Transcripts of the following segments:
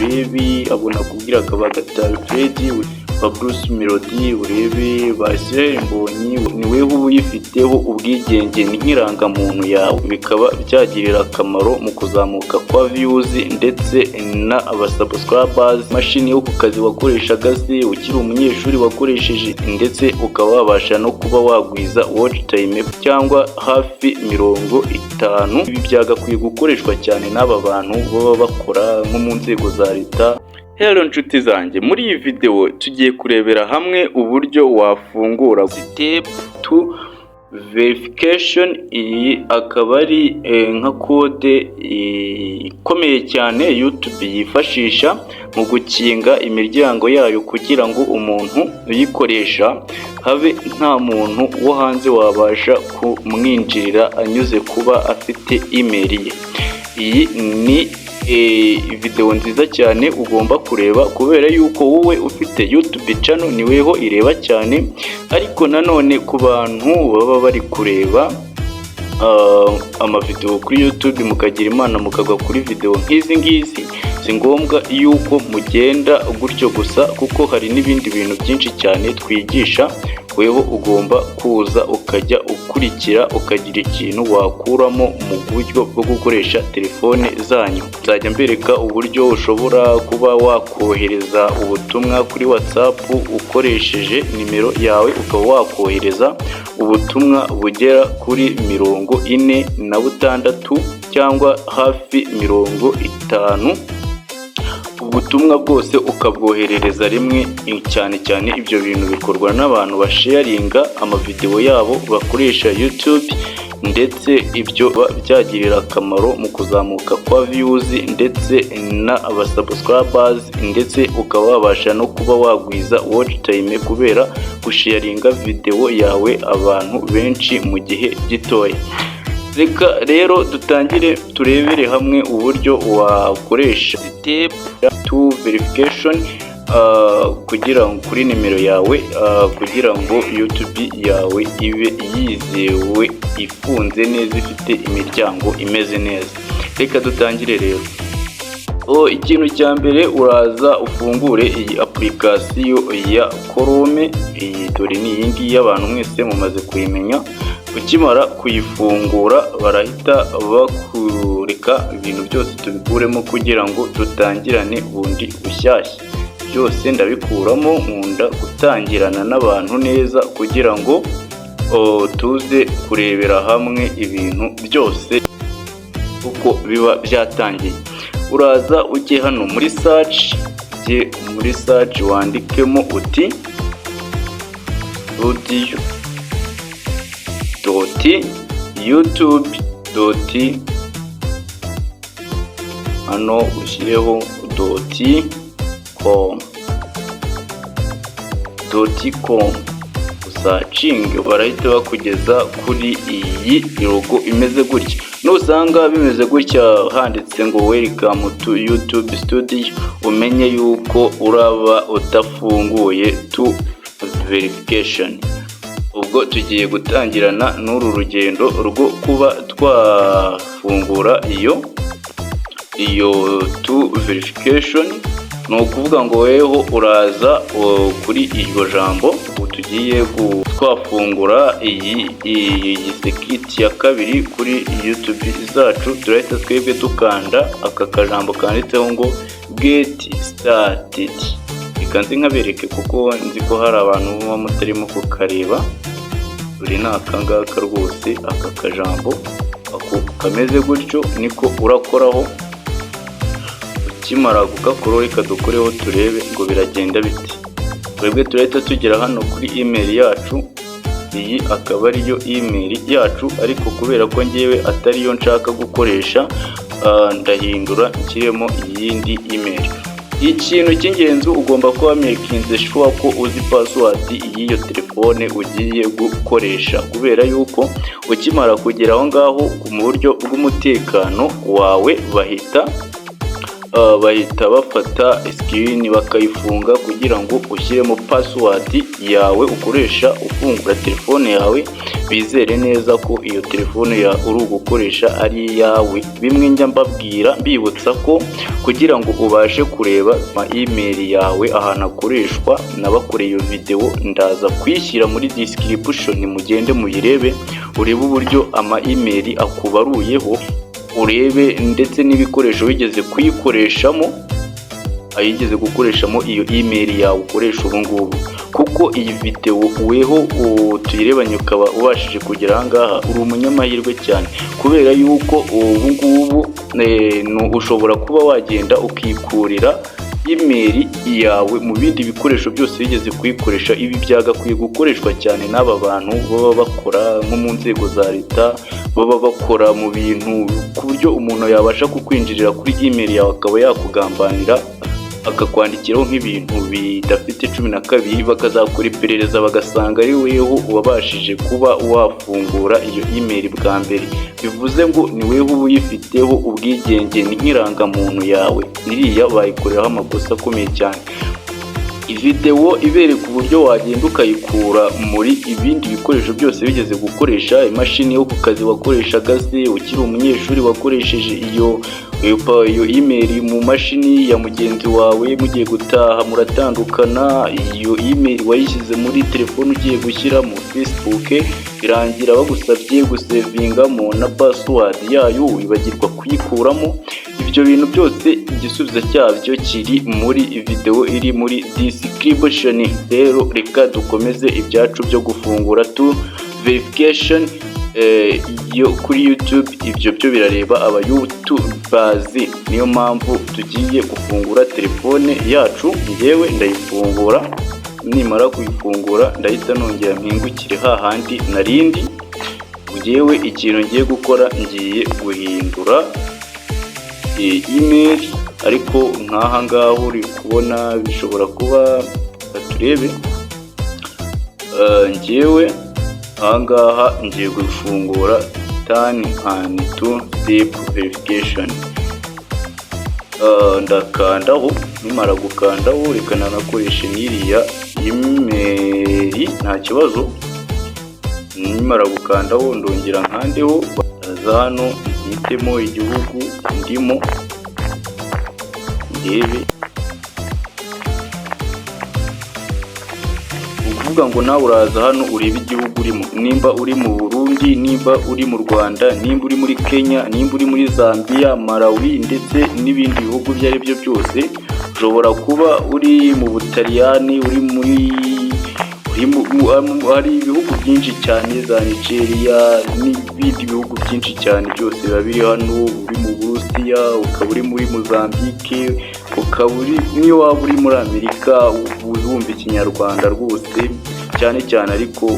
urebe abo nakubwiraga ba Gatari Fred, ba Bruce Melody, urebe ba Israel Mbonyi, ni wewe uba uyifiteho ubwigenge nk'irangamuntu yawe, bikaba byagirira akamaro mu kuzamuka kwa views ndetse na abasubscribers. Mashini yo ku kazi wakoreshaga se ukiri umunyeshuri wakoresheje, ndetse ukaba wabasha no kuba wagwiza watch time cyangwa hafi 50. Ibi byagakwiye gukoreshwa cyane n'aba bantu baba bakora nko mu nzego za leta. Hello nshuti zanjye, muri iyi video tugiye kurebera hamwe uburyo wafungura step 2 verification. Iyi akaba ari nka kode ikomeye cyane YouTube yifashisha mu gukinga imiryango yayo kugira ngo umuntu uyikoresha habe nta muntu wo hanze wabasha kumwinjirira anyuze kuba afite email ye. Iyi ni video nziza cyane ugomba kureba, kubera yuko wowe ufite YouTube channel ni weho ireba cyane, ariko nanone ku bantu baba bari kureba amavideo kuri YouTube mukagira imana mukagwa kuri video nk'izi ngizi, si ngombwa yuko mugenda gutyo gusa, kuko hari n'ibindi bintu byinshi cyane twigisha. Weho ugomba kuza ukajya ukurikira ukagira ikintu wakuramo mu buryo bwo gukoresha telefone zanyu. Nzajya mbereka uburyo ushobora kuba wakohereza ubutumwa kuri WhatsApp ukoresheje nimero yawe, ukaba wakohereza ubutumwa bugera kuri 46 cyangwa hafi 50. Ubutumwa bwose ukabwoherereza rimwe. Cyane cyane ibyo bintu bikorwa n'abantu basharinga amavideo yabo bakoresha YouTube, ndetse ibyo byagirira akamaro mu kuzamuka kwa views ndetse na abasubscribers, ndetse ukaba wabasha no kuba wagwiza watch time kubera gusharinga video yawe abantu benshi mu gihe gitoya. Reka rero dutangire turebere hamwe uburyo wakoresha step 2 verification kugira ngo kuri nimero yawe, kugira ngo YouTube yawe ibe yizewe, ifunze neza, ifite imiryango imeze neza. Reka dutangire rero. Ikintu cya mbere uraza ufungure iyi application ya Chrome. Iyi dore ni iyi ngiyi abantu mwese mumaze kuyimenya. Ukimara kuyifungura barahita bakureka ibintu byose tubikuremo kugira ngo dutangirane bundi bushyashya. Byose ndabikuramo, nkunda gutangirana n'abantu neza kugira ngo tuze kurebera hamwe ibintu byose uko biba byatangiye. Uraza ujye hano muri search, wandikemo uti youtube. Hano ushyireho .com usacinge, barahita bakugeza kuri iyi logo imeze gutya. Nusanga bimeze gutya handitse ngo welcome to YouTube studio, umenye yuko uraba utafunguye to verification. Ubwo tugiye gutangirana n'uru rugendo rwo kuba twafungura iyo to verification. ni ukuvuga ngo weho uraza kuri iryo jambo tugiye twafungura iyi sekiti ya kabiri kuri YouTube zacu. Turahita twebwe dukanda aka kajambo kanditseho ngo get started. Ikanze nkabereke kuko nzi ko hari abantu baba mutarimo kukareba. Uri nakangaka rwose aka kajambo ako kameze gutyo niko urakoraho. Ukimara kugakora reka dukoreho turebe ngo biragenda bite. Twebwe turahita tugera hano kuri email yacu. Iyi akaba ariyo email yacu, ariko kubera ko ngewe atariyo nshaka gukoresha ndahindura nshyiremo iyindi email. Ikintu cy'ingenzi ugomba kuba makinze sure ko uzi password y'iyo telefone ugiye gukoresha, kubera yuko ukimara kugera aho ngaho mu buryo bw'umutekano wawe bahita bahita bafata screen bakayifunga kugira ngo ushyiremo password yawe ukoresha ufungura telefone yawe, bizere neza ko iyo telefone ya uri gukoresha ari iyawe. Bimwe njya mbabwira mbibutsa ko kugira ngo ubashe kureba ama email yawe ahantu akoreshwa, nabakoreye iyo video ndaza kwishyira muri description, mugende muyirebe urebe uburyo ama email akubaruyeho, urebe ndetse n'ibikoresho wigeze kuyikoreshamo, ayigeze gukoreshamo iyo email yawe ukoresha ubu ngubu. Kuko iyi video weho tuyirebanye ukaba ubashije kugera ahangaha, uri umunyamahirwe cyane, kubera yuko ubu ngubu ushobora kuba wagenda ukikurira email yawe mu bindi bikoresho byose bigeze kuyikoresha. Ibi byagakwiye gukoreshwa cyane n'aba bantu baba bakora nko mu nzego za leta, baba bakora mu bintu ku buryo umuntu yabasha kukwinjirira kuri email yawe akaba yakugambanira, akakwandikiraho nk'ibintu bidafite 12, bakazakora iperereza bagasanga ari weho wabashije kuba wafungura iyo email bwa mbere. Bivuze ngo ni weho uyifiteho ubwigenge, ni nk'irangamuntu yawe. Niriya bayikoreraho amakosa akomeye cyane. Video ibereka uburyo wagenda ukayikura muri ibindi bikoresho byose bigeze gukoresha, imashini yo ku kazi wakoreshaga se ukiri umunyeshuri wakoresheje iyo email mu mashini ya mugenzi wawe, mugiye gutaha muratandukana, iyo email wayishyize muri telefone ugiye gushyira mu Facebook, birangira bagusabye gusevingamo na password yayo wibagirwa kuyikuramo. Ibyo bintu byose igisubizo cyabyo kiri muri video iri muri description. Rero reka dukomeze ibyacu byo gufungura verification yo kuri YouTube. Ibyo byo birareba aba YouTubers, niyo mpamvu tugiye gufungura telefone yacu. Ngewe ndayifungura, nimara kuyifungura ndahita nongera mpingukire hahandi narindi. Ngewe ikintu ngiye gukora, ngiye guhindura email, ariko nk'aha ngaha uri kubona bishobora kuba turebe. Ngewe aha ngaha ngiye gufungura turn and to step verification. Ndakandaho, nimara gukandaho reka nanakoreshe n'iriya email nta kibazo. Nimara gukandaho ndongera nkandeho, aza hano hitemo igihugu ndimo ndebe. Uvuga ngo nawe uraza hano urebe igihugu urimo, nimba uri mu Burundi, nimba uri mu Rwanda, nimba uri muri Kenya, nimba uri muri Zambia, Malawi ndetse n'ibindi bihugu ibyo ari byo byose. Ushobora kuba uri mu Butaliyani, uri muri hari ibihugu byinshi cyane za Nigeria n'ibindi bihugu byinshi cyane byose biba biri hano. Uri mu Burusiya, ukaba uri muri Mozambique, ukaba uri niyo waba uri muri Amerika, wumva ikinyarwanda rwose cyane cyane. Ariko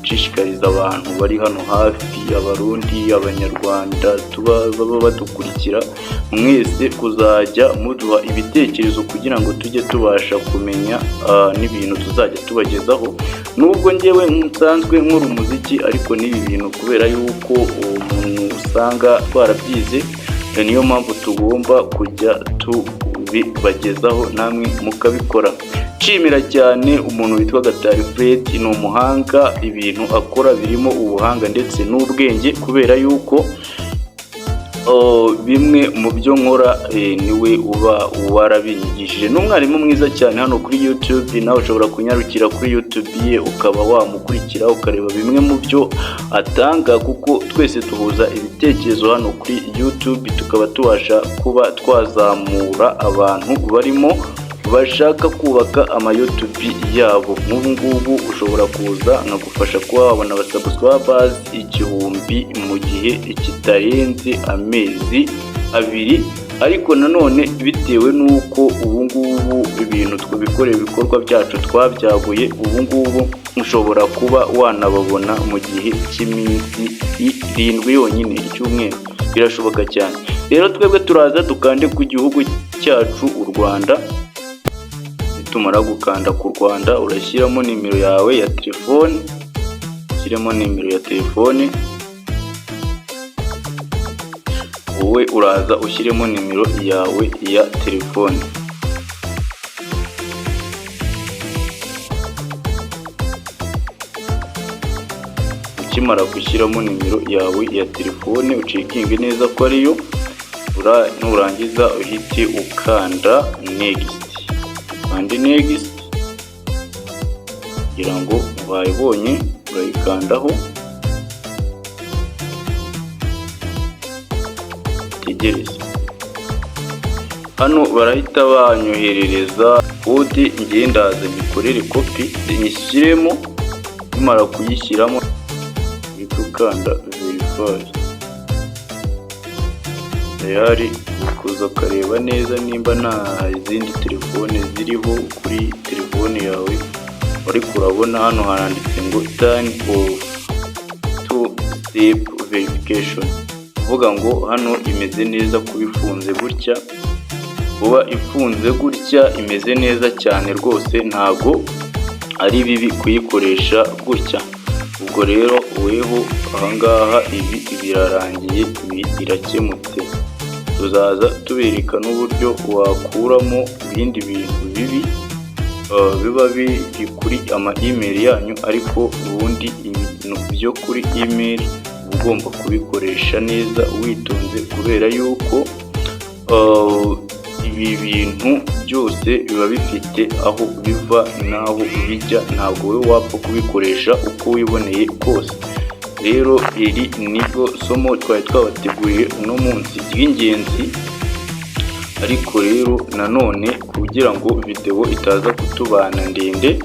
nshishikariza abantu bari hano hafi, abarundi, abanyarwanda baba badukurikira, mwese kuzajya muduha ibitekerezo kugira ngo tujye tubasha kumenya n'ibintu tuzajya tubagezaho. Nubwo ngewe nsanzwe nkora umuziki, ariko n'ibi bintu kubera yuko umuntu usanga twarabyize, niyo mpamvu tugomba kujya tubibagezaho namwe mukabikora. Nshimira cyane umuntu witwa Gatari Fred, ni umuhanga, ibintu akora birimo ubuhanga ndetse n'ubwenge, kubera yuko bimwe mu byo nkora niwe uba warabinyigishije. N'umwarimu mwiza cyane hano kuri YouTube. Nawe ushobora kunyarukira kuri YouTube ye ukaba wamukurikira ukareba bimwe mu byo atanga, kuko twese tuhuza ibitekerezo hano kuri YouTube, tukaba tubasha kuba twazamura abantu barimo bashaka kubaka ama YouTube yabo. Nk'ubu ngubu ushobora kuza nkagufasha kuba wabona abasubscribers 1000 mu gihe kitarenze amezi 2. Ariko nanone bitewe nuko ubu ngubu ibintu twabikoreye, ibikorwa byacu twabyaguye, ubu ngubu ushobora kuba wanababona mu gihe cy'iminsi 7 yonyine, icyumweru. Birashoboka cyane. Rero twebwe turaza dukande ku gihugu cyacu u Rwanda. Tumara gukanda ku Rwanda urashyiramo nimero yawe ya telefone, wowe uraza ushyiremo nimero yawe ya telefone. Ukimara gushyiramo nimero yawe ya telefone ucekinge neza ko ariyo, nurangiza uhite ukanda next kandi next kugira ngo wayibonye urayikandaho, tegereza. Hano barahita banyoherereza kode, ngiye ndaza nyikorere kopi nyishyiremo. Nimara kuyishyiramo uhita ukanda verify. Tayari ukuza ukareba neza nimba nta izindi telefone ziriho kuri telefone yawe, ariko urabona hano haranditse ngo turn off two step verification, uvuga ngo hano imeze neza kuba ifunze gutya. Kuba ifunze gutya imeze neza cyane rwose, ntago ari bibi kuyikoresha gutya. Ubwo rero weho ahangaha ibi birarangiye, ibi birakemutse. Tuzaza tubereka n'uburyo wakuramo ibindi bintu bibi biba biri kuri ama email yanyu, ariko ubundi ibintu byo kuri email ugomba kubikoresha neza witonze, kubera yuko ibi bintu byose biba bifite aho biva n'aho bijya, ntabwo wowe wapfa kubikoresha uko wiboneye kose. Rero iri nibwo somo twari twabateguriye uno munsi ry'ingenzi, ariko rero nanone kugira ngo video itaza kutubana ndende,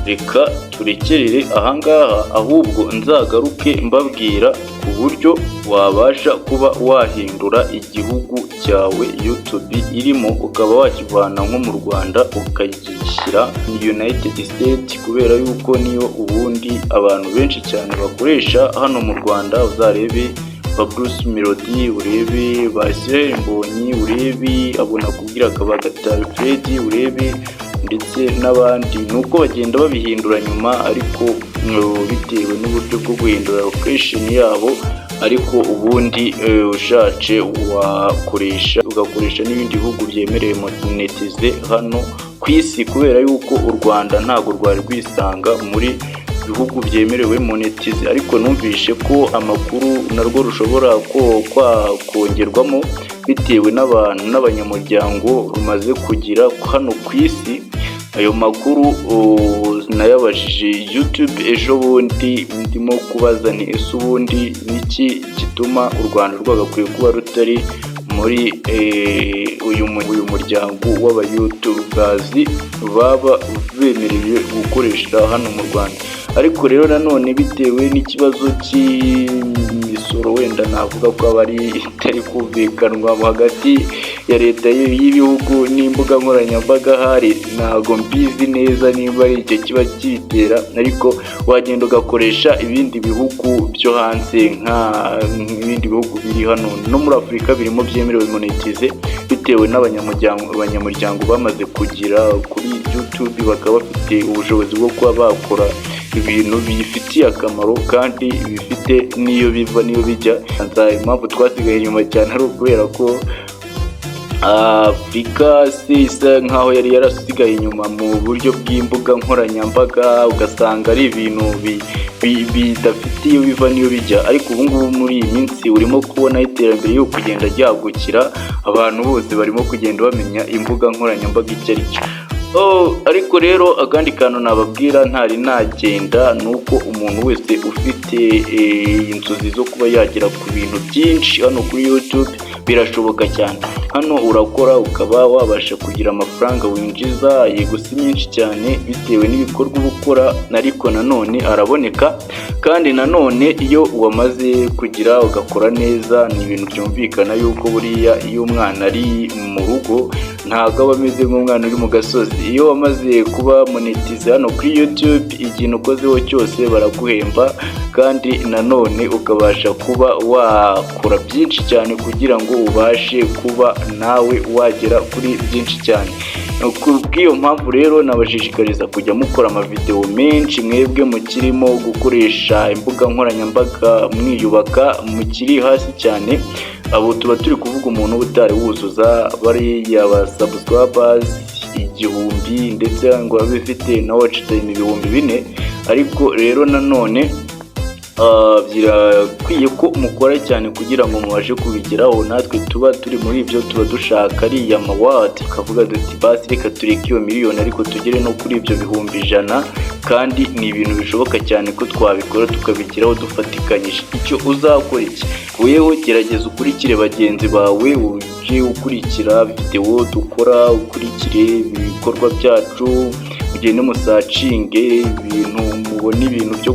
reka turekerere ahangaha, ahubwo nzagaruke mbabwira ku buryo wabasha kuba wahindura igihugu cyawe YouTube irimo, ukaba wakivana nko mu Rwanda ukagishyira United States, kubera yuko niyo ubundi abantu benshi cyane bakoresha hano mu Rwanda. Uzarebe ba Bruce Melody, urebe ba Israel Mbonyi, urebe abona kubwira Kabagatari Fred, urebe ndetse n'abandi. Nuko bagenda babihindura nyuma, ariko bitewe n'uburyo bwo guhindura location yabo, ariko ubundi ushatse ugakoresha n'ibindi bihugu byemerewe monetize hano ku isi, kubera yuko u Rwanda ntabwo rwari rwisanga muri bihugu byemerewe monetize. Ariko numvishe ko amakuru narwo rushobora kongerwamo bitewe n'abanyamuryango rumaze kugira hano ku isi. Ayo makuru nayabajije YouTube ejo bundi, ndimo kubaza ni ese ubundi niki gituma u Rwanda rwagakwiye kuba rutari muri uyu muryango w'aba YouTubers baba bemerewe gukoresha hano mu Rwanda. Ariko rero nanone bitewe n'ikibazo cy'imisoro, wenda navuga ko abari itari kumvikanwa hagati ya leta y'ibihugu n'imbuga nkoranyambaga, hari ntago mbizi neza niba ari icyo kiba kibitera, ariko wagenda ugakoresha ibindi bihugu byo hanze, nk'ibindi bihugu biri hano no muri Afurika birimo byemerewe monetize, bitewe n'abanyamuryango bamaze kugira kuri YouTube, bakaba bafite ubushobozi bwo kuba bakora ibintu bifitiye akamaro kandi bifite n'iyo biva n'iyo bijya. Impamvu twasigaye inyuma cyane ari ukubera ko Afurika isa nkaho yari yarasigaye inyuma mu buryo bw'imbuga nkoranyambaga, ugasanga ari ibintu bidafite iyo biva n'iyo bijya. Ariko ubu ngubu muri iyi minsi urimo kubona iterambere yo kugenda ryagukira, abantu bose barimo kugenda bamenya imbuga nkoranyambaga icyo ari cyo. Ariko rero agandi kantu nababwira ntari nagenda, nuko umuntu wese ufite inzozi zo kuba yagera ku bintu byinshi hano kuri YouTube birashoboka cyane. Hano urakora ukaba wabasha kugira amafaranga winjiza, yego si menshi cyane bitewe n'ibikorwa ukora, ariko nanone araboneka. Kandi nanone iyo wamaze kugira ugakora neza, ni ibintu byumvikana yuko buriya iyo umwana ari mu rugo ntabwo aba ameze nk'umwana uri mu gasozi. Iyo wamaze kuba monetize hano kuri YouTube, ikintu ukozeho cyose baraguhemba, kandi nanone ukabasha kuba wakora byinshi cyane kugira ngo ubashe kuba nawe wagera kuri byinshi cyane. Kubw'iyo mpamvu rero nabashishikariza kujya mukora amavideo menshi, mwebwe mukirimo gukoresha imbuga nkoranyambaga mwiyubaka, mukiri hasi cyane. abo tuba turi kuvuga umuntu utari wuzuza bariya ba subscribers 1000 ndetse ngo abe ifite na watch time 4000, ariko rero nanone birakwiye ko mukora cyane kugira ngo mubashe kubigeraho. Natwe tuba turi muri ibyo, tuba dushaka ariya mawati, tukavuga duti basi reka tureke iyo miliyoni ariko tugere no kuri ibyo 100,000, kandi ni ibintu bishoboka cyane ko twabikora tukabigeraho dufatikanyije. Icyo uzakora iki? Wewe gerageza ukurikire bagenzi bawe, uje ukurikira video dukora, ukurikire ibikorwa byacu, mugende musacinge ibintu, mubone ibintu byo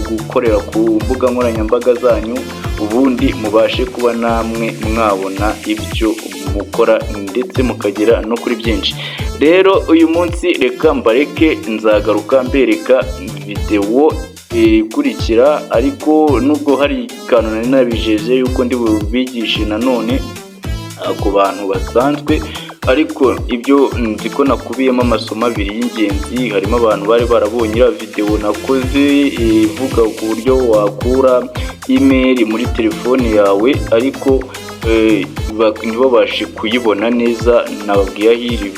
gukorera ku mbuga nkoranyambaga zanyu, ubundi mubashe kuba namwe mwabona ibyo mukora ndetse mukagera no kuri byinshi. Rero uyu munsi reka mbareke, nzagaruka mbereka video ikurikira, ariko nubwo hari kantu nari nabijeje yuko ndi bubigishe nanone ku bantu basanzwe, ariko ibyo nzi ko nakubiyemo amasomo 2 y'ingenzi. Harimo abantu bari barabonye video nakoze ivuga ku buryo wakura email muri telefone yawe, ariko ntibabashe kuyibona neza. Nababwiye aho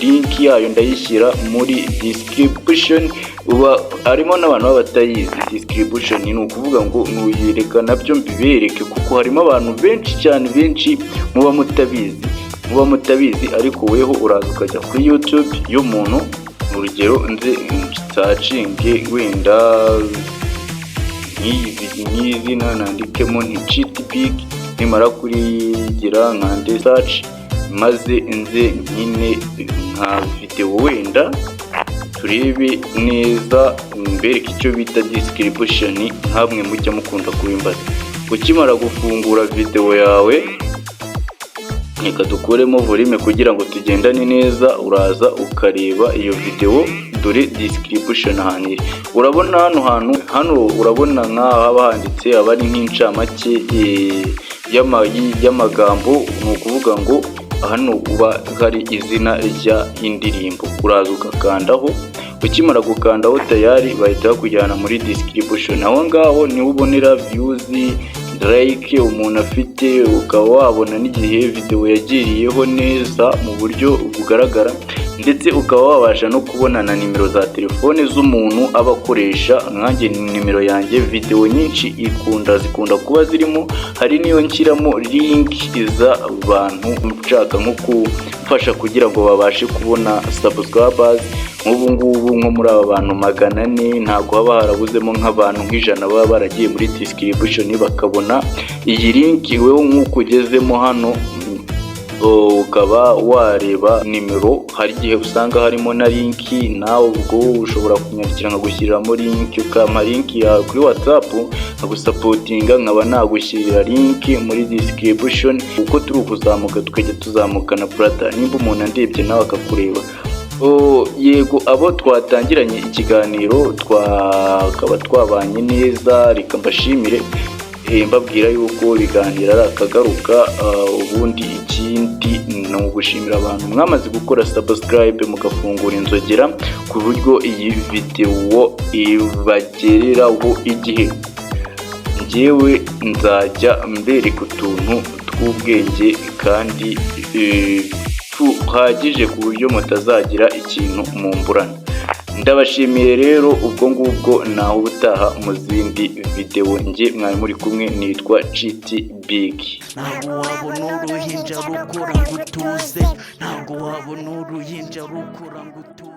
link yayo ndayishyira muri description. Harimo n'abantu batayizi description, ni ukuvuga ngo nuyereka nabyo mbibereke, kuko harimo abantu benshi cyane, benshi muba mutabizi, ariko weho uraza ukajya kuri YouTube y'umuntu, urugero nze nsacinge wenda nk'izi nandikemo nti cheat big, nimara kurigira nkande search, maze nze nyine nka video wenda turebe neza, mbereke icyo bita description, nkamwe mujya mukunda kubimbaza. Ukimara gufungura video yawe, reka dukuremo volume kugira ngo tugendane neza, uraza ukareba iyo video, dore description ahantu iri. Urabona hano urabona nk'aho haba handitse, aba ari nk'incamake y'amagambo, ni ukuvuga ngo hano uba hari izina rya indirimbo, uraza ugakandaho. Ukimara gukandaho tayari bahita bakujyana muri description. Aho ngaho niho ubonera views, like umuntu afite, ukaba wabona n'igihe video yagiriyeho neza mu buryo bugaragara, ndetse ukaba wabasha no kubona na nimero za telefone z'umuntu abakoresha. Nkanjye nimero yanjye video nyinshi zikunda kuba zirimo, hari niyo nshyiramo link iza abantu nshaka nko kumfasha kugira ngo babashe kubona subscribers. Nk'ubu ngubu nko muri aba bantu 400 ntago haba harabuzemo nk'abantu nk'ijana baba baragiye muri description bakabona iyi link. Wewe nk'uko ugezemo hano ukaba wareba nimero, hari igihe usanga harimo na link, nawe ubwo ushobora kunyandikira nkagushyiramo link, ukampa link yawe kuri WhatsApp nkagusapotinga, nkaba nagushyirira link muri description. Uko turi kuzamuka tukajya tuzamukana brother, nimba umuntu andebye nawe akakureba. Yego, abo twatangiranye ikiganiro twakaba twabanye neza, reka mbashimire, mbabwira yuko biganira ari akagaruka. Ubundi ikindi ni ugushimira abantu mwamaze gukora subscribe, mugafungura inzogera ku buryo iyi video ibagereraho igihe. Njyewe nzajya mbereka utuntu tw'ubwenge kandi tuhagije ku buryo mutazagira ikintu mumburana. Ndabashimiye rero, ubwo ngubwo naho ubutaha mu zindi video. Nge mwari muri kumwe, nitwa Cheat Big. Ntabwo wabona uruhinja rukura ngo utuze, ntabwo wabona uruhinja rukura ngo utuze.